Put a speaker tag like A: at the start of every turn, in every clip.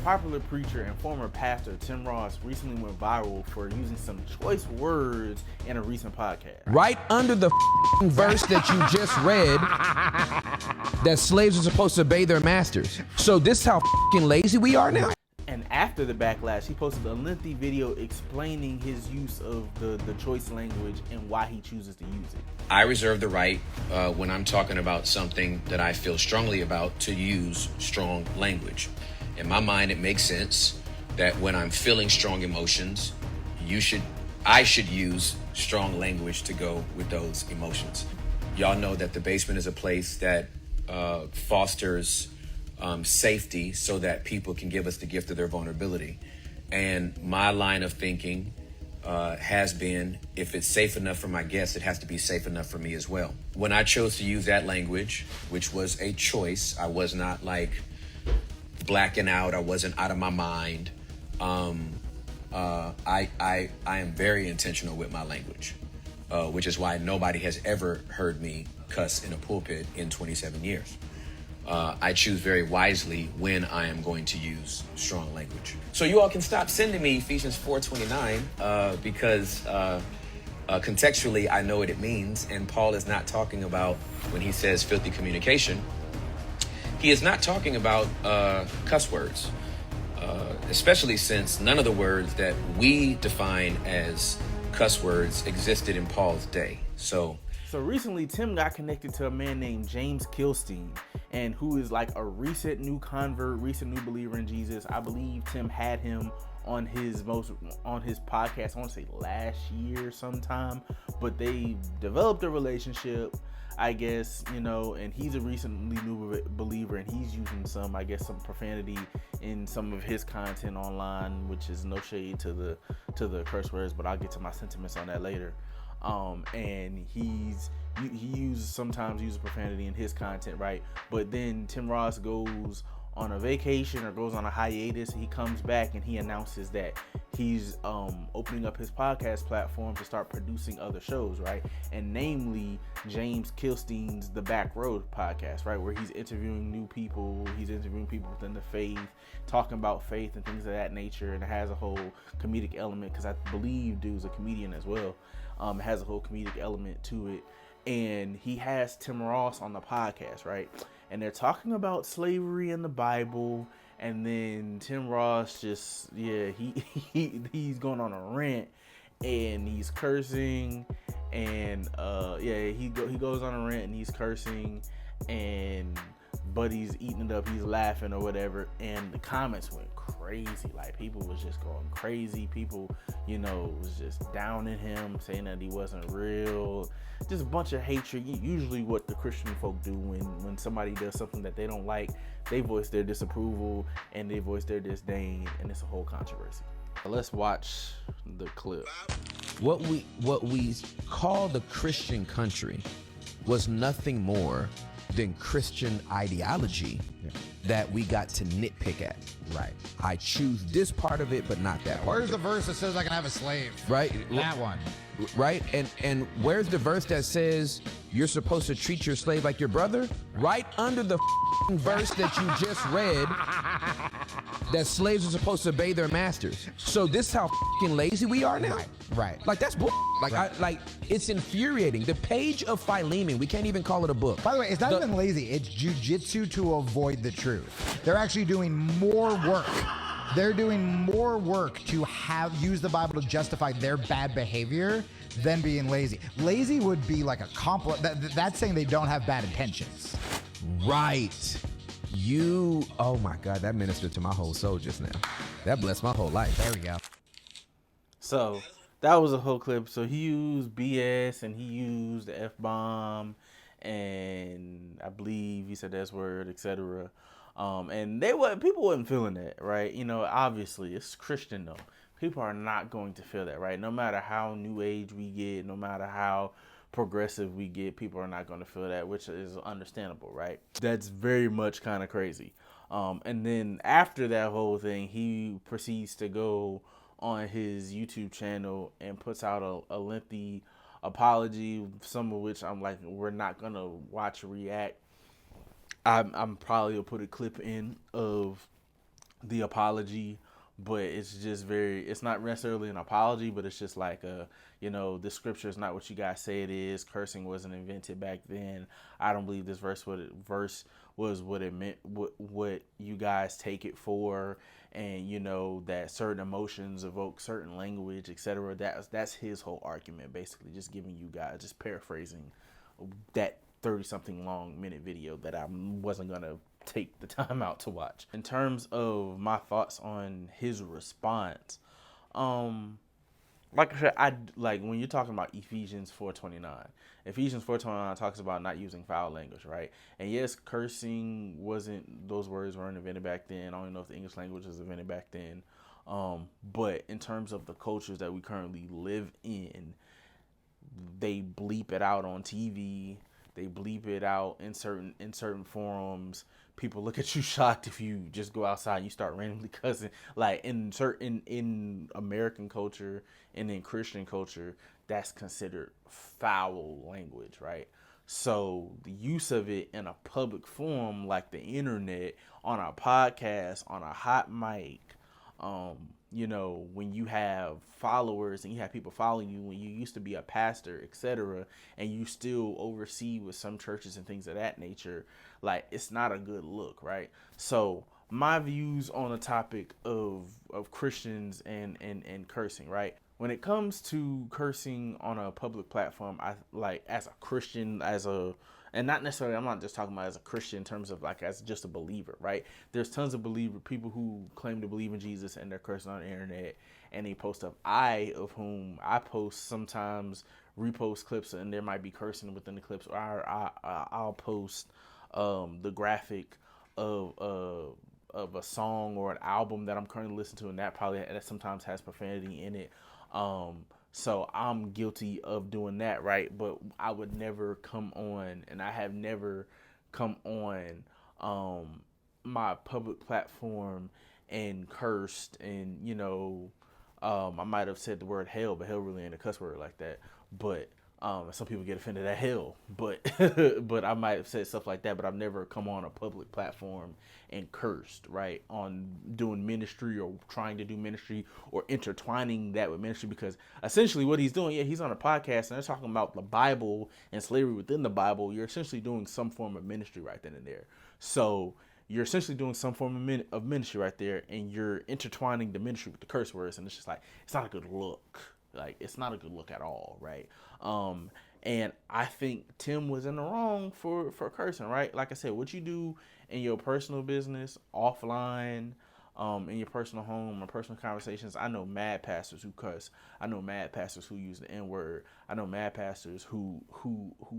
A: Popular preacher and former pastor Tim Ross recently went viral for using some choice words in a recent podcast.
B: Right under the verse that you just read, that slaves are supposed to obey their masters. So this is how lazy we are now?
A: And after the backlash, he posted a lengthy video explaining his use of the choice language and why he chooses to use it.
C: I reserve the right, when I'm talking about something that I feel strongly about, to use strong language. In my mind, it makes sense that when I'm feeling strong emotions, I should use strong language to go with those emotions. Y'all know that the basement is a place that fosters safety so that people can give us the gift of their vulnerability. And my line of thinking has been, if it's safe enough for my guests, it has to be safe enough for me as well. When I chose to use that language, which was a choice, I was not like blacking out, I wasn't out of my mind. I am very intentional with my language, which is why nobody has ever heard me cuss in a pulpit in 27 years. I choose very wisely when I am going to use strong language. So you all can stop sending me Ephesians 4:29 because contextually I know what it means, and Paul is not talking about, when he says filthy communication, he is not talking about cuss words, especially since none of the words that we define as cuss words existed in Paul's day. So
A: recently, Tim got connected to a man named James Kilstein, and who is like a recent new convert, recent new believer in Jesus. I believe Tim had him on his podcast, I want to say last year sometime, but they developed a relationship, I guess, and he's a recently new believer, and he's using some profanity in some of his content online, which is no shade to the curse words, but I'll get to my sentiments on that later. And he sometimes uses profanity in his content, right? But then Tim Ross goes on a vacation or goes on a hiatus. He comes back and he announces that he's opening up his podcast platform to start producing other shows, right? And namely James Kilstein's The Back Road podcast, right? Where he's interviewing new people, he's interviewing people within the faith, talking about faith and things of that nature, and it has a whole comedic element, because I believe dude's a comedian as well. It has a whole comedic element to it. And he has Tim Ross on the podcast, right? And they're talking about slavery in the Bible. And then Tim Ross just, he's going on a rant and he's cursing. And he goes on a rant and he's cursing. And Buddy's eating it up, he's laughing or whatever. And the comments went crazy. Like, people was just going crazy. People, was just downing him, saying that he wasn't real. Just a bunch of hatred. Usually what the Christian folk do when somebody does something that they don't like, they voice their disapproval and they voice their disdain, and it's a whole controversy. Let's watch the clip.
B: What we call the Christian country was nothing more than Christian ideology that we got to nitpick at.
D: Right.
B: I choose this part of it, but not that part.
D: Where's the verse that says I can have a slave?
B: Right.
D: That one.
B: Right. And where's the verse that says you're supposed to treat your slave like your brother? Right under the verse that you just read, that slaves are supposed to obey their masters. So this is how lazy we are now.
D: Right.
B: Like, that's bull. Like, it's infuriating. The page of Philemon, we can't even call it a book.
D: By the way, it's not even lazy. It's jujitsu to avoid the truth. They're actually doing more work. They're doing more work to use the Bible to justify their bad behavior than being lazy. Lazy would be like a compliment. That's saying they don't have bad intentions.
B: Right. Oh my God, that ministered to my whole soul just now. That blessed my whole life.
D: There we go.
A: So that was a whole clip. So he used BS and he used the F-bomb, and I believe he said the S-word, etc. And people wasn't feeling that, right? Obviously it's Christendom. People are not going to feel that, right? No matter how new age we get, no matter how progressive we get, people are not going to feel that, which is understandable, right? That's very much kind of crazy. And then after that whole thing, he proceeds to go on his YouTube channel and puts out a lengthy apology, some of which I'm like, we're not going to watch or react. I'm probably will put a clip in of the apology, but it's just very, it's not necessarily an apology, but it's just like the scripture is not what you guys say it is. Cursing wasn't invented back then. I don't believe this verse was what it meant, what you guys take it for, and that certain emotions evoke certain language, etc. That's his whole argument, basically, just giving you guys, just paraphrasing that 30 something long minute video that I wasn't gonna take the time out to watch. In terms of my thoughts on his response, like I said, I like when you're talking about Ephesians 4:29. Ephesians 4:29 talks about not using foul language, right? And yes, cursing wasn't, those words weren't invented back then. I don't even know if the English language was invented back then. But in terms of the cultures that we currently live in, they bleep it out on TV. They bleep it out in certain forums. People look at you shocked if you just go outside and you start randomly cussing. Like in American culture and in Christian culture, that's considered foul language, right? So the use of it in a public forum like the internet, on a podcast, on a hot mic, when you have followers and you have people following you, when you used to be a pastor, etc., and you still oversee with some churches and things of that nature, like, it's not a good look, right? So my views on the topic of Christians and cursing, right? When it comes to cursing on a public platform, I like, as a Christian, and not necessarily, I'm not just talking about as a Christian in terms of like as just a believer, right? There's tons of people who claim to believe in Jesus and they're cursing on the internet and they post stuff. Of whom I post sometimes repost clips and there might be cursing within the clips, or I'll post the graphic of a song or an album that I'm currently listening to, and that sometimes has profanity in it. So I'm guilty of doing that, right? But I would never come on, and I have never come on my public platform and cursed, and I might have said the word hell, but hell really ain't a cuss word like that. But some people get offended at hell, but but I might have said stuff like that, but I've never come on a public platform and cursed, right, on doing ministry or trying to do ministry or intertwining that with ministry, because essentially what he's doing, he's on a podcast and they're talking about the Bible and slavery within the Bible. You're essentially doing some form of ministry right then and there. So you're essentially doing some form of ministry right there, and you're intertwining the ministry with the curse words, and it's just like, it's not a good look. Like, it's not a good look at all, right? And I think Tim was in the wrong for cursing, right? Like I said, what you do in your personal business, offline, in your personal home or personal conversations. I know mad pastors who cuss. I know mad pastors who use the N-word. I know mad pastors who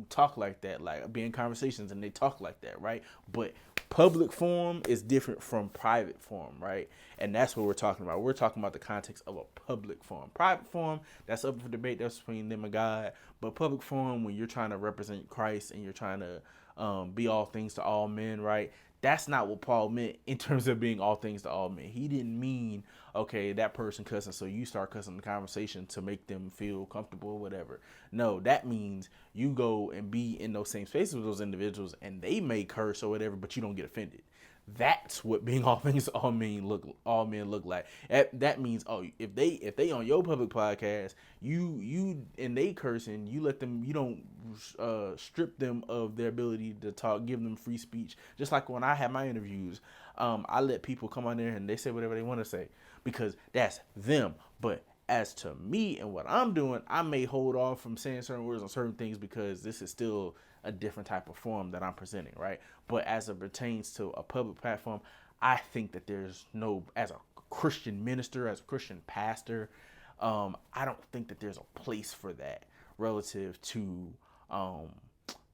A: talk like that, like be in conversations and they talk like that, right? But public forum is different from private forum, right? And that's what we're talking about. We're talking about the context of a public forum. Private forum, that's up for debate. That's between them and God. But public forum, when you're trying to represent Christ and you're trying to be all things to all men, right? That's not what Paul meant in terms of being all things to all men. He didn't mean, okay, that person cussing, so you start cussing the conversation to make them feel comfortable or whatever. No, that means you go and be in those same spaces with those individuals and they may curse or whatever, but you don't get offended. That's what being all things to all men look like. That means, oh, if they on your public podcast, you and they cursing, you let them, you don't strip them of their ability to talk, give them free speech. Just like when I have my interviews, I let people come on there and they say whatever they want to say because that's them. But as to me and what I'm doing, I may hold off from saying certain words on certain things because this is still a different type of form that I'm presenting, right? But as it pertains to a public platform, I think that there's no, as a Christian minister, as a Christian pastor, I don't think that there's a place for that relative to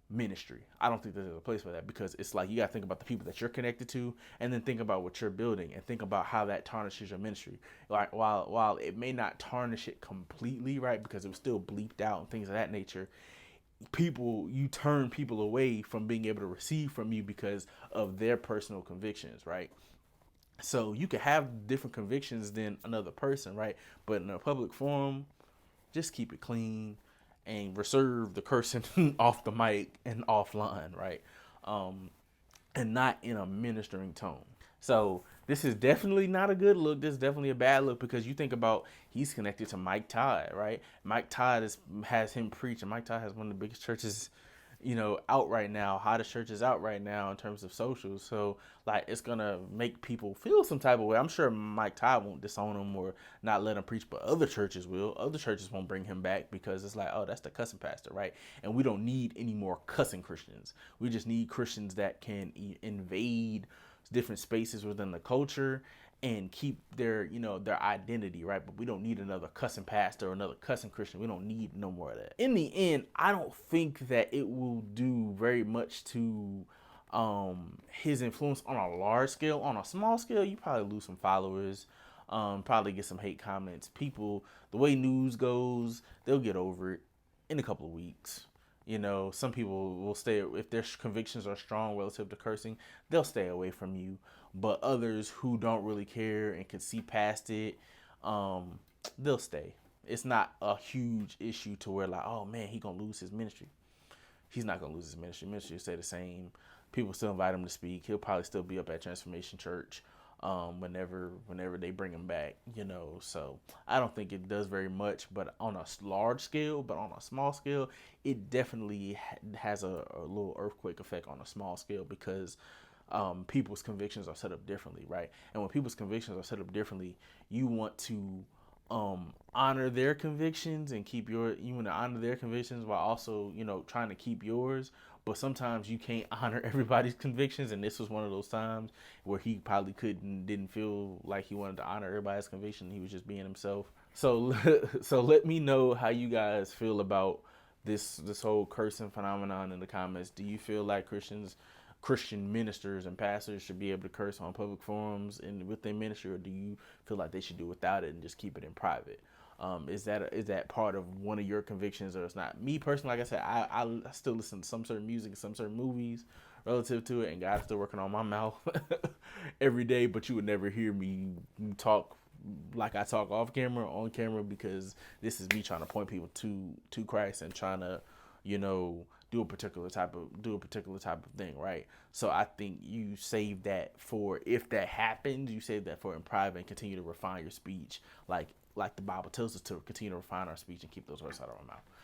A: ministry. I don't think that there's a place for that because it's like, you got to think about the people that you're connected to and then think about what you're building and think about how that tarnishes your ministry. Like, while it may not tarnish it completely, right, because it was still bleeped out and things of that nature, you turn people away from being able to receive from you because of their personal convictions, right? So you can have different convictions than another person, right? But in a public forum, just keep it clean and reserve the cursing off the mic and offline, right? And not in a ministering tone. So This is definitely not a good look. This is definitely a bad look because you think about he's connected to Mike Todd, right? Mike Todd has him preaching. Mike Todd has one of the biggest churches, out right now, hottest churches out right now in terms of socials. So like it's gonna make people feel some type of way. I'm sure Mike Todd won't disown him or not let him preach, but other churches will. Other churches won't bring him back because it's like, oh, that's the cussing pastor, right? And we don't need any more cussing Christians. We just need Christians that can invade different spaces within the culture and keep their identity, right? But we don't need another cussing pastor or another cussing Christian. We don't need no more of that. In the end, I don't think that it will do very much to his influence on a large scale. On a small scale, you probably lose some followers, probably get some hate comments. People, the way news goes, they'll get over it in a couple of weeks. Some people will stay if their convictions are strong relative to cursing, they'll stay away from you. But others who don't really care and can see past it, they'll stay. It's not a huge issue to where like, oh man, he gonna lose his ministry. He's not gonna lose his ministry. Ministry will stay the same. People still invite him to speak. He'll probably still be up at Transformation Church whenever they bring him back. So I don't think it does very much, but on a large scale, but on a small scale, it definitely has a little earthquake effect on a small scale because people's convictions are set up differently, right? And when people's convictions are set up differently, you want to honor their convictions and you want to honor their convictions while also trying to keep yours. But sometimes you can't honor everybody's convictions, and this was one of those times where he probably didn't feel like he wanted to honor everybody's conviction. He was just being himself. So so let me know how you guys feel about this whole cursing phenomenon in the comments. Do you feel like Christian ministers and pastors should be able to curse on public forums and with their ministry, or do you feel like they should do without it and just keep it in private? Is that part of one of your convictions, or it's not? Me personally, like I said, I still listen to some certain music and some certain movies relative to it, and God's still working on my mouth every day. But you would never hear me talk like I talk off camera, on camera, because this is me trying to point people to Christ and trying to, do a particular type of thing, right? So I think you save that for if that happens, you save that for in private and continue to refine your speech, like the Bible tells us to continue to refine our speech and keep those words out of our mouth.